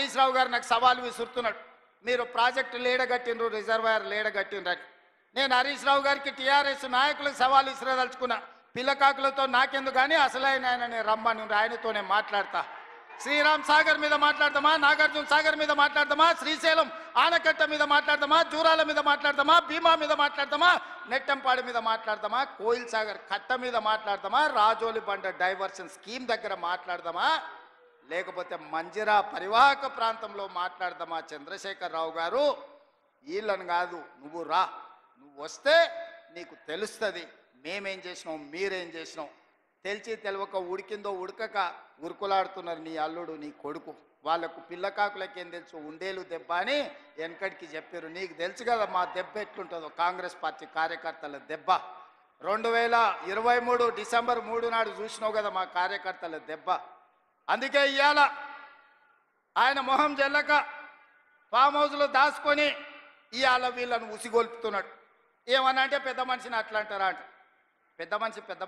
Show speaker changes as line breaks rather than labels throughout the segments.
హరీష్ రావు గారు నాకు సవాల్ విసురుతున్నాడు, మీరు ప్రాజెక్టులు ఏడగట్టినరు, రిజర్వాయర్లు ఏడగట్టినరని. నేను హరీష్ రావు గారికి టీఆర్ఎస్ నాయకులకు సవాల్ విసిరదలుచుకున్నా. పిల్లకాకులతో నాకెందుకు కానీ అసలైన ఆయనని రమ్మని ఆయనతోనే మాట్లాడతా. శ్రీరామ్ సాగర్ మీద మాట్లాడదామా, నాగార్జున సాగర్ మీద మాట్లాడదామా, శ్రీశైలం ఆనకట్ట మీద మాట్లాడదామా, జూరాల మీద మాట్లాడదామా, భీమా మీద మాట్లాడదామా, నెట్టంపాడి మీద మాట్లాడదామా, కోయిల్ సాగర్ కట్ట మీద మాట్లాడదామా, రాజోలి బండ డైవర్షన్ స్కీమ్ దగ్గర మాట్లాడదామా, లేకపోతే మంజిరా పరివాహక ప్రాంతంలో మాట్లాడదామా? చంద్రశేఖర్ రావు గారు, వీళ్ళని కాదు, నువ్వు రా, నువ్వు వస్తే నీకు తెలుస్తుంది మేమేం చేసినాం, మీరేం చేసినాం. తెలిసి తెలవక ఉడికిందో ఉడకక ఉరుకులాడుతున్నారు నీ అల్లుడు నీ కొడుకు. వాళ్ళకు పిల్లకాకులకేం తెలుసు, ఉండేలు దెబ్బ అని వెనకడికి చెప్పారు. నీకు తెలుసు కదా మా దెబ్బ ఎట్లుంటుందో, కాంగ్రెస్ పార్టీ కార్యకర్తల దెబ్బ. 2023 డిసెంబర్ 3 నాడు చూసినావు కదా మా కార్యకర్తల దెబ్బ. అందుకే ఇవాళ ఆయన మొహం జల్లక ఫామ్ హౌస్లో దాచుకొని ఇవాళ వీళ్ళను ఉసిగొల్పుతున్నాడు. ఏమన్నా అంటే పెద్ద మనిషిని అట్లా అంటారా అంట. పెద్ద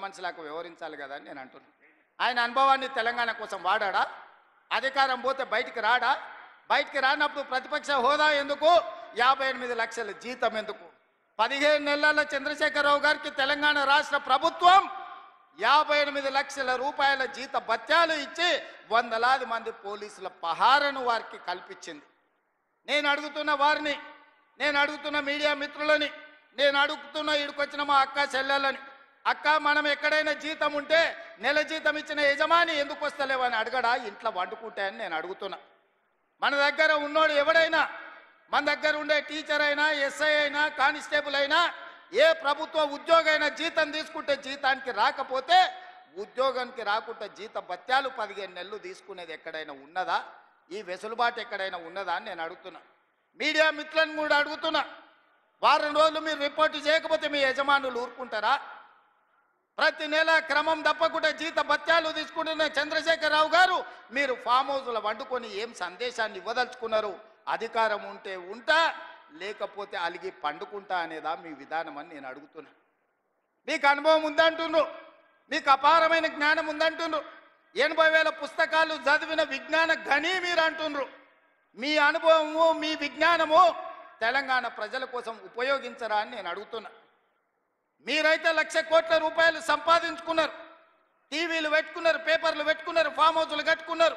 మనిషిలాగా వ్యవహరించాలి కదా అని నేను అంటున్నాను. ఆయన అనుభవాన్ని తెలంగాణ కోసం వాడా? అధికారం పోతే బయటికి రాడా? బయటికి రానప్పుడు ప్రతిపక్ష హోదా ఎందుకు? 58 లక్షల జీతం ఎందుకు? 15 నెలల చంద్రశేఖరరావు గారికి తెలంగాణ రాష్ట్ర ప్రభుత్వం 58 లక్షల రూపాయల జీత భత్యాలు ఇచ్చి వందలాది మంది పోలీసుల పహారను వారికి కల్పించింది. నేను అడుగుతున్న వారిని, నేను అడుగుతున్న మీడియా మిత్రులని, నేను అడుగుతున్న ఇక్కడికొచ్చిన మా అక్క చెల్లెలని, అక్క మనం ఎక్కడైనా జీతం ఉంటే నెల జీతం ఇచ్చిన యజమాని ఎందుకు వస్తలేవని అడగడా? ఇంట్లో వండుకుంటాయని నేను అడుగుతున్నా. మన దగ్గర ఉన్నోడు ఎవడైనా, మన దగ్గర ఉండే టీచర్ అయినా, ఎస్ఐ అయినా, కానిస్టేబుల్ అయినా, ఏ ప్రభుత్వ ఉద్యోగైనా జీతం తీసుకుంటే జీతానికి రాకపోతే ఉద్యోగానికి రాకుండా జీత భత్యాలు 15 నెలలు తీసుకునేది ఎక్కడైనా ఉన్నదా? ఈ వెసులుబాటు ఎక్కడైనా ఉన్నదా అని నేను అడుగుతున్నా. మీడియా మిత్రులను కూడా అడుగుతున్నా, వారం రోజులు మీరు రిపోర్టు చేయకపోతే మీ యజమానులు ఊరుకుంటారా? ప్రతి నెల క్రమం తప్పకుండా జీత భత్యాలు తీసుకుంటున్న చంద్రశేఖరరావు గారు, మీరు ఫామ్ హౌస్లో వండుకొని ఏం సందేశాన్ని ఇవ్వదలుచుకున్నారు? అధికారం ఉంటే ఉంటా, లేకపోతే అలిగి పండుకుంటా అనేదా మీ విధానం అని నేను అడుగుతున్నా. మీకు అనుభవం ఉందంటున్నారు, మీకు అపారమైన జ్ఞానం ఉందంటున్నారు, 80,000 పుస్తకాలు చదివిన విజ్ఞాన గని మీరు అంటున్నారు. మీ అనుభవము, మీ విజ్ఞానము తెలంగాణ ప్రజల కోసం ఉపయోగించరా అని నేను అడుగుతున్నా. మీరైతే 1,00,000 కోట్ల రూపాయలు సంపాదించుకున్నారు, టీవీలు పెట్టుకున్నారు, పేపర్లు పెట్టుకున్నారు, ఫామ్ హౌస్లు కట్టుకున్నారు.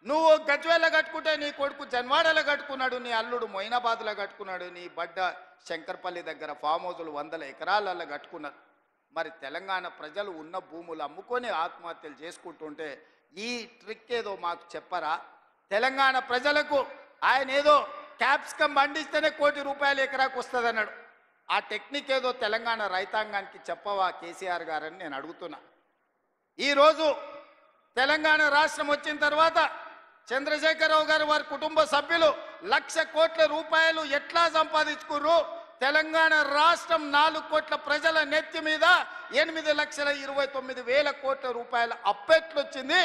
నువ్వు గజ్వేల్లో కట్టుకుంటే నీ కొడుకు జన్వాడలో కట్టుకున్నాడు, నీ అల్లుడు మొయినాబాద్లో కట్టుకున్నాడు, నీ బడ్డ శంకర్పల్లి దగ్గర ఫామ్ హౌస్లు 100 ఎకరాలలో కట్టుకున్నారు. మరి తెలంగాణ ప్రజలు ఉన్న భూములు అమ్ముకొని ఆత్మహత్యలు చేసుకుంటుంటే ఈ ట్రిక్ ఏదో మాకు చెప్పరా? తెలంగాణ ప్రజలకు ఆయన ఏదో క్యాప్సికమ్ పండిస్తేనే ₹1 కోటి ఎకరాకు వస్తుంది అన్నాడు. ఆ టెక్నిక్ ఏదో తెలంగాణ రైతాంగానికి చెప్పవా కేసీఆర్ గారని నేను అడుగుతున్నా. ఈరోజు తెలంగాణ రాష్ట్రం వచ్చిన తర్వాత చంద్రశేఖరరావు గారు వారి కుటుంబ సభ్యులు 1,00,000 కోట్ల రూపాయలు ఎట్లా సంపాదించుకుర్రు? తెలంగాణ రాష్ట్రం 4 కోట్ల ప్రజల నెత్తి మీద 8,29,000 కోట్ల రూపాయల అప్పెట్లొచ్చింది.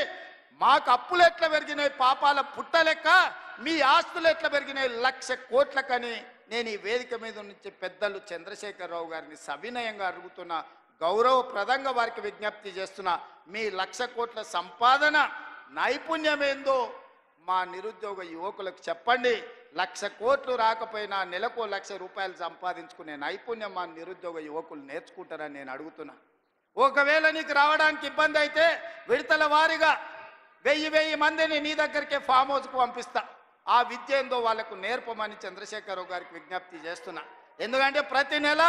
మాకు అప్పులు ఎట్లా పెరిగినాయి పాపాల పుట్టలెక్క, మీ ఆస్తులు ఎట్లా పెరిగినాయి 1,00,000 కోట్లకని నేను ఈ వేదిక మీద నుంచి పెద్దలు చంద్రశేఖరరావు గారిని సవినయంగా అడుగుతున్నా, గౌరవప్రదంగా వారికి విజ్ఞప్తి చేస్తున్నా. మీ 1,00,000 కోట్ల సంపాదన నైపుణ్యం ఏందో మా నిరుద్యోగ యువకులకు చెప్పండి. 1,00,000 కోట్లు రాకపోయినా నెలకు 1,00,000 రూపాయలు సంపాదించుకునే నైపుణ్యం మా నిరుద్యోగ యువకులు నేర్చుకుంటారని నేను అడుగుతున్నా. ఒకవేళ నీకు రావడానికి ఇబ్బంది అయితే విడతల వారీగా 1000 మందిని నీ దగ్గరికే ఫామ్ హౌస్కు పంపిస్తా. ఆ విద్య ఏందో వాళ్ళకు నేర్పమని చంద్రశేఖరరావు గారికి విజ్ఞప్తి చేస్తున్నా. ఎందుకంటే ప్రతి నెల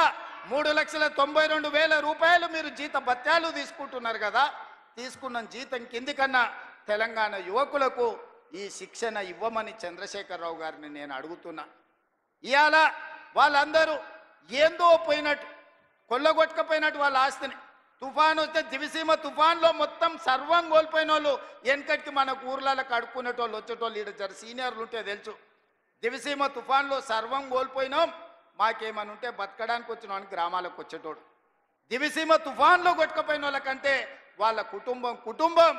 3,92,000 రూపాయలు మీరు జీత భత్యాలు తీసుకుంటున్నారు కదా. తీసుకున్న జీతం కిందికన్నా తెలంగాణ యువకులకు ఈ శిక్షణ ఇవ్వమని చంద్రశేఖరరావు గారిని నేను అడుగుతున్నా. ఇవాళ వాళ్ళందరూ ఏందో పోయినట్టు, కొల్లగొట్టకపోయినట్టు వాళ్ళ ఆస్తిని, తుఫాన్ వస్తే దివిసీమ తుఫాన్లో మొత్తం సర్వం కోల్పోయిన వాళ్ళు వెనకటికి మనకు ఊర్లలో అడుక్కునేటోళ్ళు వచ్చేటోళ్ళు ఈడ జర సీనియర్లు ఉంటే తెలుసు. దివిసీమ తుఫాన్లో సర్వం కోల్పోయినాం, మాకేమని ఉంటే బతకడానికి వచ్చిన గ్రామాలకు వచ్చేటోడు. దివిసీమ తుఫాన్లో కొట్టుకపోయిన వాళ్ళకంటే వాళ్ళ కుటుంబం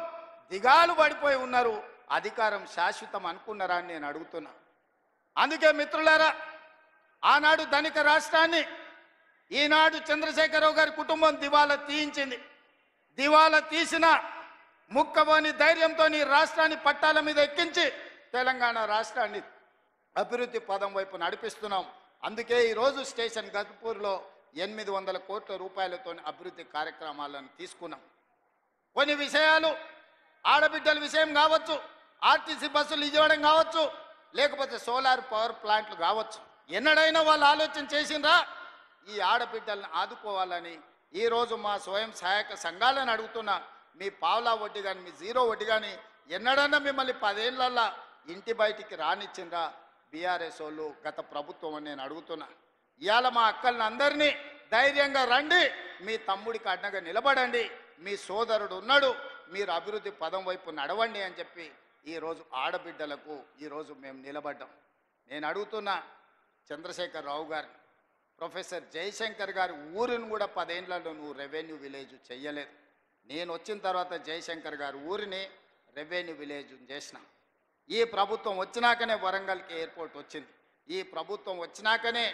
దిగాలు పడిపోయి ఉన్నారు. అధికారం శాశ్వతం అనుకున్నారా అని నేను అడుగుతున్నా. అందుకే మిత్రులారా, ఆనాడు ధనిక రాష్ట్రాన్ని ఈనాడు చంద్రశేఖరరావు గారి కుటుంబం దివాలా తీయించింది. దివాలా తీసిన ముక్కబోని ధైర్యంతో రాష్ట్రాన్ని పట్టాల మీద ఎక్కించి తెలంగాణ రాష్ట్రాన్ని అభివృద్ధి పదం వైపు నడిపిస్తున్నాం. అందుకే ఈరోజు స్టేషన్ గన్పూర్లో 800 కోట్ల రూపాయలతో అభివృద్ధి కార్యక్రమాలను తీసుకున్నాం. కొన్ని విషయాలు ఆడబిడ్డల విషయం కావచ్చు, ఆర్టీసీ బస్సులు ఇవ్వడం కావచ్చు, లేకపోతే సోలార్ పవర్ ప్లాంట్లు కావచ్చు, ఎన్నడైనా వాళ్ళు ఆలోచన చేసిండ్రా ఈ ఆడబిడ్డలను ఆదుకోవాలని? ఈరోజు మా స్వయం సహాయక సంఘాలను అడుగుతున్నా, మీ పావలా వడ్డీ కానీ మీ జీరో వడ్డీ కానీ ఎన్నడన్నా మిమ్మల్ని 10 ఏళ్ళల్లో ఇంటి బయటికి రానిచ్చిండ్రా బీఆర్ఎస్ వాళ్ళు, గత ప్రభుత్వం అని నేను అడుగుతున్నా. ఇవాళ మా అక్కల్ని అందరినీ ధైర్యంగా రండి, మీ తమ్ముడికి అడ్డగా నిలబడండి, మీ సోదరుడు ఉన్నాడు, మీరు అభివృద్ధి పదం వైపు నడవండి అని చెప్పి ఈరోజు ఆడబిడ్డలకు ఈరోజు మేము నిలబడ్డాం. నేను అడుగుతున్నా చంద్రశేఖర్ రావు గారు, ప్రొఫెసర్ జయశంకర్ గారి ఊరిని కూడా 10 ఏళ్లలో నువ్వు రెవెన్యూ విలేజ్ చెయ్యలేదు. నేను వచ్చిన తర్వాత జయశంకర్ గారి ఊరిని రెవెన్యూ విలేజ్ చేసిన. ఈ ప్రభుత్వం వచ్చినాకనే వరంగల్కి ఎయిర్పోర్ట్ వచ్చింది. ఈ ప్రభుత్వం వచ్చినాకనే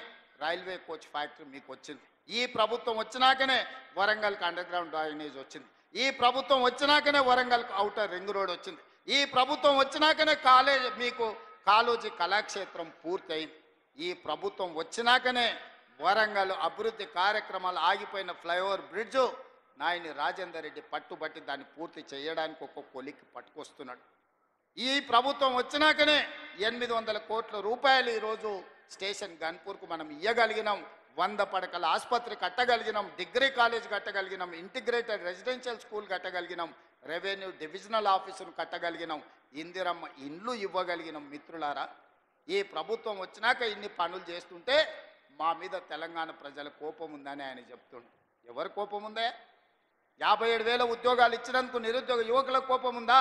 రైల్వే కోచ్ ఫ్యాక్టరీ మీకు వచ్చింది. ఈ ప్రభుత్వం వచ్చినాకనే వరంగల్కి అండర్ గ్రౌండ్ డ్రైనేజ్ వచ్చింది. ఈ ప్రభుత్వం వచ్చినాకనే వరంగల్కి ఔటర్ రింగ్ రోడ్ వచ్చింది. ఈ ప్రభుత్వం వచ్చినాకనే మీకు కాళోజీ కళాక్షేత్రం పూర్తి అయింది. ఈ ప్రభుత్వం వచ్చినాకనే వరంగల్ అభివృద్ధి కార్యక్రమాలు ఆగిపోయిన ఫ్లైఓవర్ బ్రిడ్జు నాయని రాజేందర్ రెడ్డి పట్టుబట్టి దాన్ని పూర్తి చేయడానికి ఒక కొలిక్కి పట్టుకొస్తున్నాడు. ఈ ప్రభుత్వం వచ్చినాకనే 800 కోట్ల రూపాయలు ఈరోజు స్టేషన్ గన్పూర్కు మనం ఇవ్వగలిగినాం. 100 పడకల ఆసుపత్రి కట్టగలిగినాం, డిగ్రీ కాలేజ్ కట్టగలిగినాం, ఇంటిగ్రేటెడ్ రెసిడెన్షియల్ స్కూల్ కట్టగలిగినాం, రెవెన్యూ డివిజనల్ ఆఫీసును కట్టగలిగినాం, ఇందిరమ్మ ఇండ్లు ఇవ్వగలిగినాం. మిత్రులారా, ఈ ప్రభుత్వం వచ్చినాక ఇన్ని పనులు చేస్తుంటే మా మీద తెలంగాణ ప్రజల కోపం ఉందని ఆయన చెప్తుండు. ఎవరు కోపం ఉందే? 57,000 ఉద్యోగాలు ఇచ్చినందుకు నిరుద్యోగ యువకులకు కోపం ఉందా?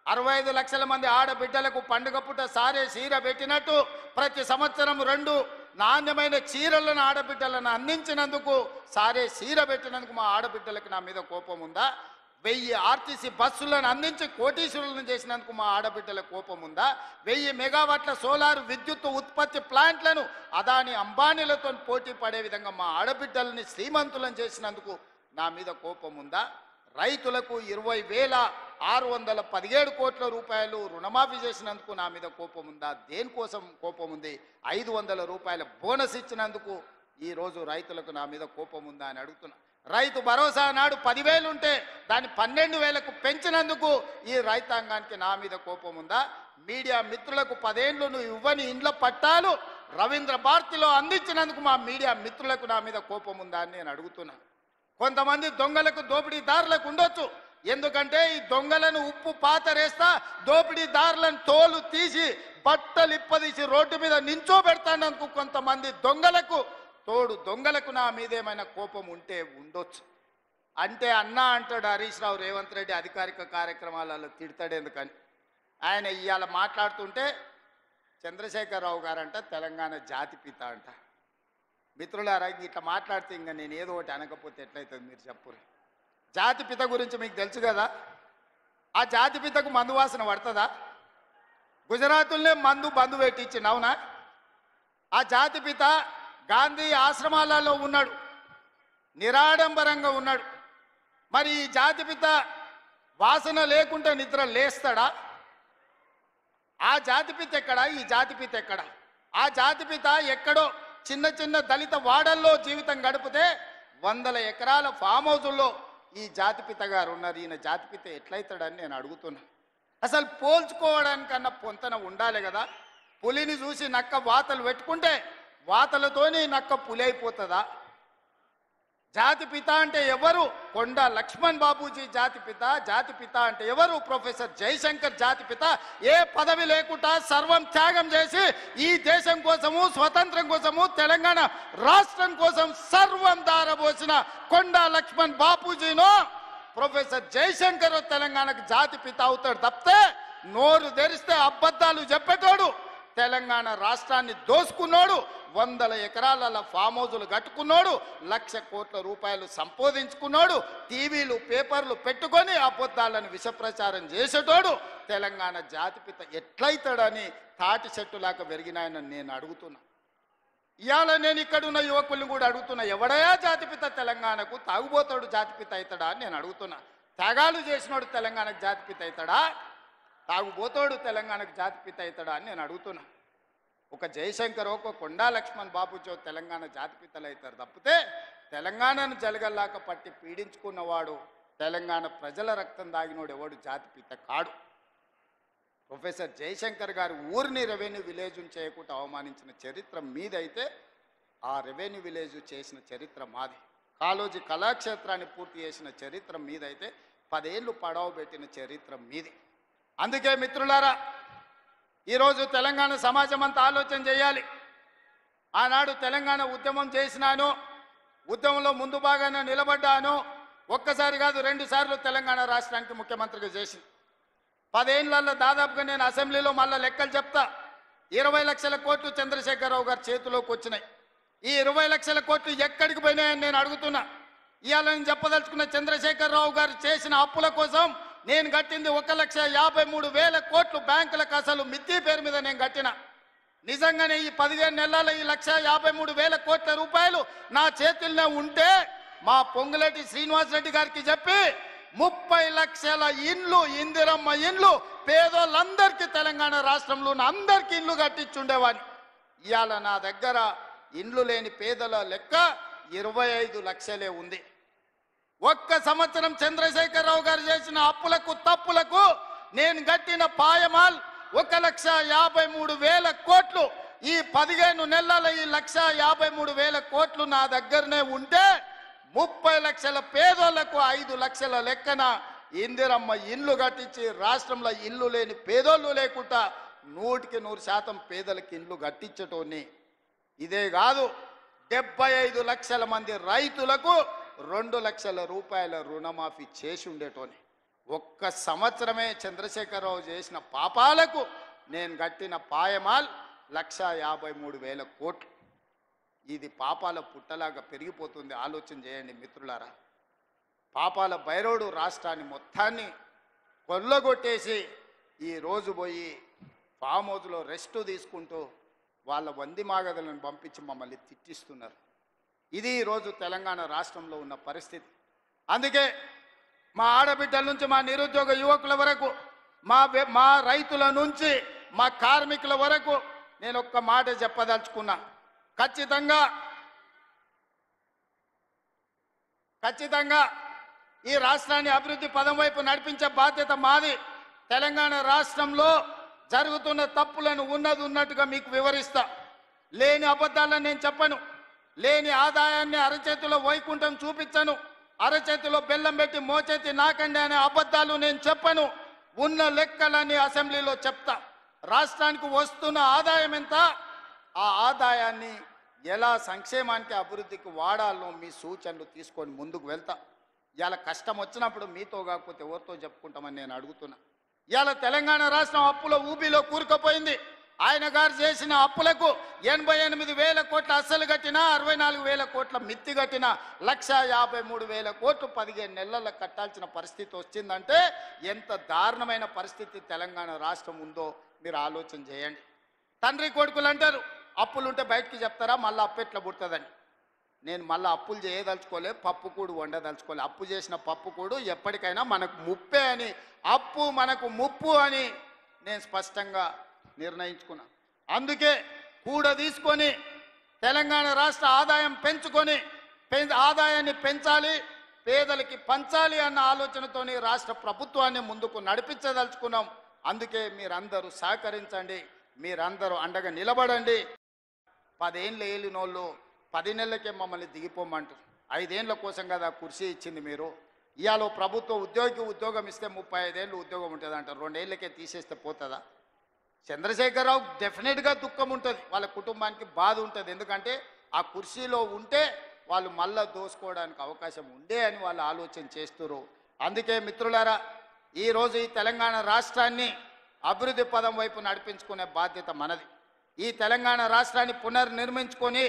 65 లక్షల మంది ఆడబిడ్డలకు పండుగ పుట్ట సారే చీర పెట్టినట్టు ప్రతి సంవత్సరం 2 నాణ్యమైన చీరలను ఆడబిడ్డలను అందించినందుకు, సారే చీర పెట్టినందుకు మా ఆడబిడ్డలకు నా మీద కోపం ఉందా? 1000 ఆర్టీసీ బస్సులను అందించి కోటీశ్వరులను చేసినందుకు మా ఆడబిడ్డల కోపం ఉందా? 1000 మెగావాట్ల సోలార్ విద్యుత్ ఉత్పత్తి ప్లాంట్లను అదాని అంబానీలతో పోటీ పడే విధంగా మా ఆడబిడ్డలని శ్రీమంతులను చేసినందుకు నా మీద కోపం ఉందా? రైతులకు 20,617 కోట్ల రూపాయలు రుణమాఫీ చేసినందుకు నా మీద కోపం ఉందా? దేనికోసం కోపం ఉంది? 500 రూపాయల బోనస్ ఇచ్చినందుకు ఈరోజు రైతులకు నా మీద కోపం ఉందా అని అడుగుతున్నా. రైతు భరోసా నాడు 10,000 ఉంటే దాన్ని 12,000కు పెంచినందుకు ఈ రైతాంగానికి నా మీద కోపం ఉందా? మీడియా మిత్రులకు 10 ఏళ్ళు నువ్వు ఇవ్వని ఇండ్ల పట్టాలు రవీంద్ర భారతిలో అందించినందుకు మా మీడియా మిత్రులకు నా మీద కోపం ఉందా అని నేను అడుగుతున్నా. కొంతమంది దొంగలకు దోపిడీదారులకు ఉండొచ్చు, ఎందుకంటే ఈ దొంగలను ఉప్పు పాతరేస్తా దోపిడీదారులను తోలు తీసి బట్టలు ఇప్పదీసి రోడ్డు మీద నించోబెడతానందుకు కొంతమంది దొంగలకు నా మీద ఏమైనా కోపం ఉంటే ఉండొచ్చు. అంటే అన్నా అంటాడు హరీష్ రావు రేవంత్ రెడ్డి అధికారిక కార్యక్రమాలలో తిడతాడు ఎందుకని. ఆయన ఇవాళ మాట్లాడుతుంటే చంద్రశేఖరరావు గారంట తెలంగాణ జాతిపిత అంట. మిత్రులారా, ఇట్లా మాట్లాడితే ఇంకా నేను ఏదో ఒకటి అనకపోతే ఎట్లయితుంది మీరు చెప్పురు. జాతిపిత గురించి మీకు తెలుసు కదా. ఆ జాతిపితకు మందు వాసన పడుతుందా? గుజరాతుల్నే బంధు పెట్టించింది, అవునా? ఆ జాతిపిత గాంధీ ఆశ్రమాలలో ఉన్నాడు, నిరాడంబరంగా ఉన్నాడు. మరి ఈ జాతిపిత వాసన లేకుండా నిద్ర లేస్తాడా? ఆ జాతిపిత ఎక్కడ? ఈ జాతిపిత ఎక్కడ? ఆ జాతిపిత ఎక్కడో చిన్న చిన్న దళిత వాడల్లో జీవితం గడిపితే 100 ఎకరాల ఫామ్ హౌజుల్లో ఈ జాతిపిత గారు ఉన్నారు. ఈయన జాతిపిత ఎట్లయితాడని నేను అడుగుతున్నా. అసలు పోల్చుకోవడానికన్నా పొంతన ఉండాలి కదా. పులిని చూసి నక్క వాతలు పెట్టుకుంటే వాతలతోని నక్క పులి అయిపోతుందా? జాతిపిత అంటే ఎవరు? కొండ లక్ష్మణ్ బాబూజీ జాతిపిత అంటే ఎవరు? ప్రొఫెసర్ జయశంకర్ జాతిపిత. ఏ పదవి లేకుండా సర్వం త్యాగం చేసి ఈ దేశం కోసము, స్వతంత్రం కోసము, తెలంగాణ రాష్ట్రం కోసం సర్వం దారబోసిన కొండ లక్ష్మణ్ బాపూజీనో ప్రొఫెసర్ జయశంకర్ తెలంగాణకు జాతిపిత అవుతాడు తప్పితే నోరు తెరిస్తే అబద్ధాలు చెప్పేటోడు, తెలంగాణ రాష్ట్రాన్ని దోసుకున్నాడు, 100 ఎకరాల ఫామ్ హౌజులు కట్టుకున్నాడు, 1,00,000 కోట్ల రూపాయలు సంపాదించుకున్నాడు, టీవీలు పేపర్లు పెట్టుకొని అబద్ధాలను విషప్రచారం చేసేటోడు తెలంగాణ జాతిపిత ఎట్లయితాడని తాటి చెట్టులాగా పెరిగినాయని నేను అడుగుతున్నా. ఇవాళ నేను ఇక్కడున్న యువకుల్ని కూడా అడుగుతున్నా, ఎవడయా జాతిపిత తెలంగాణకు? తాగుబోతాడు జాతిపిత అవుతాడా అని నేను అడుగుతున్నా. త్యాగాలు చేసినోడు తెలంగాణకు జాతిపిత అవుతాడా? తాగుబోతోడు తెలంగాణకు జాతిపిత అవుతాడా అని నేను అడుగుతున్నా. ఒక జయశంకర్ ఒక కొండా లక్ష్మణ్ బాబుజో తెలంగాణ జాతిపితలు అవుతారు తప్పితే తెలంగాణను జలగల్లాక పట్టి పీడించుకున్నవాడు తెలంగాణ ప్రజల రక్తం దాగినోడు ఎవడు జాతిపిత కాడు. ప్రొఫెసర్ జయశంకర్ గారు ఊరిని రెవెన్యూ విలేజ్ చేయకుండా అవమానించిన చరిత్ర మీదైతే ఆ రెవెన్యూ విలేజ్ చేసిన చరిత్ర మాది. కాళోజీ కళాక్షేత్రాన్ని పూర్తి చేసిన చరిత్ర మీదైతే 10 ఏళ్ళు పడవ పెట్టిన చరిత్ర మీది. అందుకే మిత్రులారా, ఈరోజు తెలంగాణ సమాజం అంతా ఆలోచన చేయాలి. ఆనాడు తెలంగాణ ఉద్యమం చేసినాను, ఉద్యమంలో ముందు భాగాన నిలబడ్డాను. ఒక్కసారి కాదు 2 సార్లు తెలంగాణ రాష్ట్రానికి ముఖ్యమంత్రిగా చేసి 10 ఏళ్లలో దాదాపుగా నేను అసెంబ్లీలో మళ్ళా లెక్కలు చెప్తా. 20 లక్షల కోట్లు చంద్రశేఖరరావు గారి చేతిలోకి వచ్చినాయి. ఈ 20 లక్షల కోట్లు ఎక్కడికి పోయినాయని నేను అడుగుతున్నా. ఇవాళ నేను చెప్పదలుచుకున్న చంద్రశేఖరరావు గారు చేసిన అప్పుల కోసం నేను కట్టింది 1,53,000 కోట్లు బ్యాంకులకు అసలు మిత్తి పేరు మీద నేను కట్టిన. నిజంగానే ఈ 15 నెలల ఈ 1,53,000 కోట్ల రూపాయలు నా చేతుల్లో ఉంటే మా పొంగులేటి శ్రీనివాసరెడ్డి గారికి చెప్పి 30 లక్షల ఇండ్లు, ఇందిరమ్మ ఇండ్లు పేదోళ్ళందరికీ తెలంగాణ రాష్ట్రంలో అందరికీ ఇండ్లు కట్టించుండేవాడిని. ఇవాళ నా దగ్గర ఇండ్లు లేని పేదల లెక్క 25 లక్షలే ఉంది. ఒక్క సంవత్సరం చంద్రశేఖరరావు గారు చేసిన అప్పులకు తప్పులకు నేను కట్టిన పాయమాల్ 1,53,000 కోట్లు. ఈ 15 నెలల ఈ 1,53,000 కోట్లు నా దగ్గరనే ఉంటే 30 లక్షల పేదోళ్లకు 5 లక్షల లెక్కన ఇందిరమ్మ ఇల్లు కట్టించి రాష్ట్రంలో ఇల్లు లేని పేదోళ్ళు లేకుండా 100% పేదలకు ఇల్లు కట్టించటోని. ఇదే కాదు, 75 లక్షల మంది రైతులకు 2 లక్షల రూపాయల రుణమాఫీ చేసి ఉండేటోని. ఒక్క సంవత్సరమే చంద్రశేఖరరావు చేసిన పాపాలకు నేను కట్టిన పాయమాల్ 1,53,000 కోట్లు. ఇది పాపాల పుట్టలాగా పెరిగిపోతుంది. ఆలోచన చేయండి మిత్రులారా. పాపాల బైరోడు రాష్ట్రాన్ని మొత్తాన్ని కొల్లగొట్టేసి ఈరోజు పోయి ఫామ్ హౌస్లో రెస్ట్ తీసుకుంటూ వాళ్ళ వంది మాగదులను పంపించి మమ్మల్ని తిట్టిస్తున్నారు. ఇది ఈరోజు తెలంగాణ రాష్ట్రంలో ఉన్న పరిస్థితి. అందుకే మా ఆడబిడ్డల నుంచి మా నిరుద్యోగ యువకుల వరకు, మా రైతుల నుంచి మా కార్మికుల వరకు నేను ఒక్క మాట చెప్పదలుచుకున్నా. ఖచ్చితంగా ఈ రాష్ట్రాన్ని అభివృద్ధి పదం వైపు నడిపించే బాధ్యత మాది. తెలంగాణ రాష్ట్రంలో జరుగుతున్న తప్పులను ఉన్నట్టుగా మీకు వివరిస్తా. లేని అబద్ధాలను నేను చెప్పను. లేని ఆదాయాన్ని అరచేతిలో వైకుంఠం చూపించను. అరచేతిలో బెల్లం పెట్టి మోచేతి నాకండి అనే అబద్ధాలు నేను చెప్పను. ఉన్న లెక్కలని అసెంబ్లీలో చెప్తా. రాష్ట్రానికి వస్తున్న ఆదాయం ఎంత, ఆ ఆదాయాన్ని ఎలా సంక్షేమానికి అభివృద్ధికి వాడాలో మీ సూచనలు తీసుకొని ముందుకు వెళ్తా. ఇవాళ కష్టం వచ్చినప్పుడు మీతో కాకపోతే ఎవరితో చెప్పుకుంటామని నేను అడుగుతున్నా. ఇవాళ తెలంగాణ రాష్ట్రం అప్పుల ఊబిలో కూరుకుపోయింది. ఆయన గారు చేసిన అప్పులకు 88,000 కోట్ల అస్సలు కట్టినా, 64,000 కోట్ల మిత్తి కట్టిన 1,53,000 కోట్లు 15 నెలల్లో కట్టాల్సిన పరిస్థితి వచ్చిందంటే ఎంత దారుణమైన పరిస్థితి తెలంగాణ రాష్ట్రం ఉందో మీరు ఆలోచన చేయండి. తండ్రి కొడుకులు అంటారు అప్పులుంటే బయటికి చెప్తారా, మళ్ళీ అప్పు ఎట్లా పుడుతుందని. నేను మళ్ళీ అప్పులు చేయదలుచుకోలే, పప్పు కూడు వండదలుచుకోలే. అప్పు చేసిన పప్పు కూడు ఎప్పటికైనా మనకు ముప్పే అని, అప్పు మనకు ముప్పు అని నేను స్పష్టంగా నిర్ణయించుకున్నా. అందుకే కూడ తీసుకొని తెలంగాణ రాష్ట్ర ఆదాయం పెంచుకొని ఆదాయాన్ని పెంచాలి, పేదలకి పంచాలి అన్న ఆలోచనతోని రాష్ట్ర ప్రభుత్వాన్ని ముందుకు నడిపించదలుచుకున్నాం. అందుకే మీరందరూ సహకరించండి, మీరందరూ అండగా నిలబడండి. 10 ఏళ్ళు ఏలినోళ్ళు 10 నెలలకే మమ్మల్ని దిగిపోమంటారు. 5 ఏళ్ళ కోసం కదా కుర్చీ ఇచ్చింది మీరు. ఇవాళ ప్రభుత్వ ఉద్యోగం ఇస్తే 35 ఏళ్ళు ఉద్యోగం ఉంటుంది అంటారు. 2 ఏళ్ళకే తీసేస్తే పోతుందా? చంద్రశేఖరరావు డెఫినెట్గా దుఃఖం ఉంటుంది, వాళ్ళ కుటుంబానికి బాధ ఉంటుంది. ఎందుకంటే ఆ కుర్చీలో ఉంటే వాళ్ళు మళ్ళా దోసుకోవడానికి అవకాశం ఉండే అని వాళ్ళు ఆలోచన చేస్తున్నారు. అందుకే మిత్రులారా, ఈరోజు ఈ తెలంగాణ రాష్ట్రాన్ని అభివృద్ధి పదం వైపు నడిపించుకునే బాధ్యత మనది. ఈ తెలంగాణ రాష్ట్రాన్ని పునర్నిర్మించుకొని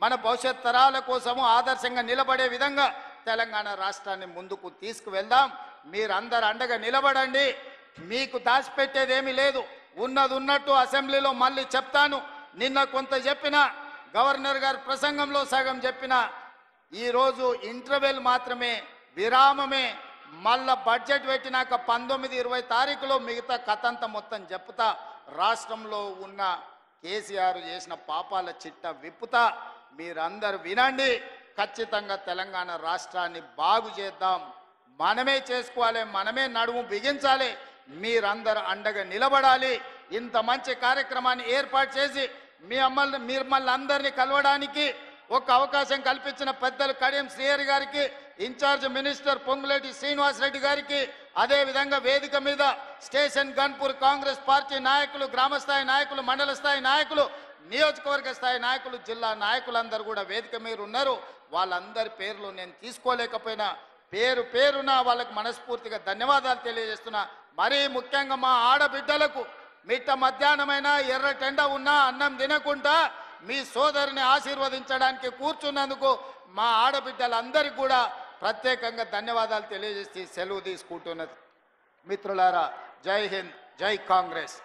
మన భవిష్యత్ తరాల కోసము ఆదర్శంగా నిలబడే విధంగా తెలంగాణ రాష్ట్రాన్ని ముందుకు తీసుకువెళ్దాం. మీరందరూ అండగా నిలబడండి. మీకు దాచిపెట్టేదేమీ లేదు. ఉన్నది ఉన్నట్టు అసెంబ్లీలో మళ్ళీ చెప్తాను. నిన్న కొంత చెప్పిన, గవర్నర్ గారి ప్రసంగంలో సగం చెప్పిన. ఈరోజు ఇంటర్వెల్ మాత్రమే, విరామమే మళ్ళా బడ్జెట్ పెట్టినాక 19-20 తారీఖులో మిగతా కథంతా మొత్తం చెప్తా. రాష్ట్రంలో ఉన్న కేసీఆర్ చేసిన పాపాల చిట్ట విప్పుతా. మీరందరూ వినండి. ఖచ్చితంగా తెలంగాణ రాష్ట్రాన్ని బాగు చేద్దాం. మనమే చేసుకోవాలి, మనమే నడుము బిగించాలి. మీరందరూ అండగా నిలబడాలి. ఇంత మంచి కార్యక్రమాన్ని ఏర్పాటు చేసి మిమ్మల్ని అందరినీ కలవడానికి ఒక అవకాశం కల్పించిన పెద్దలు కడియం శ్రీహరి గారికి, ఇన్ఛార్జ్ మినిస్టర్ పొంగులేటి శ్రీనివాస్ రెడ్డి గారికి, అదేవిధంగా వేదిక మీద స్టేషన్ గన్పూర్ కాంగ్రెస్ పార్టీ నాయకులు, గ్రామస్థాయి నాయకులు, మండల స్థాయి నాయకులు, నియోజకవర్గ స్థాయి నాయకులు, జిల్లా నాయకులందరూ కూడా వేదిక మీద ఉన్నారు. వాళ్ళందరి పేర్లు నేను తీసుకోలేకపోయినా పేరు పేరున వాళ్ళకు మనస్ఫూర్తిగా ధన్యవాదాలు తెలియజేస్తున్నా. మరీ ముఖ్యంగా మా ఆడబిడ్డలకు మిట్ట మధ్యాహ్నమైన ఎర్రటెండ ఉన్నా అన్నం తినకుండా మీ సోదరిని ఆశీర్వదించడానికి కూర్చున్నందుకు మా ఆడబిడ్డలందరికీ కూడా ప్రత్యేకంగా ధన్యవాదాలు తెలియజేసి సెలవు తీసుకుంటున్నది. మిత్రులారా, జై హింద్, జై కాంగ్రెస్.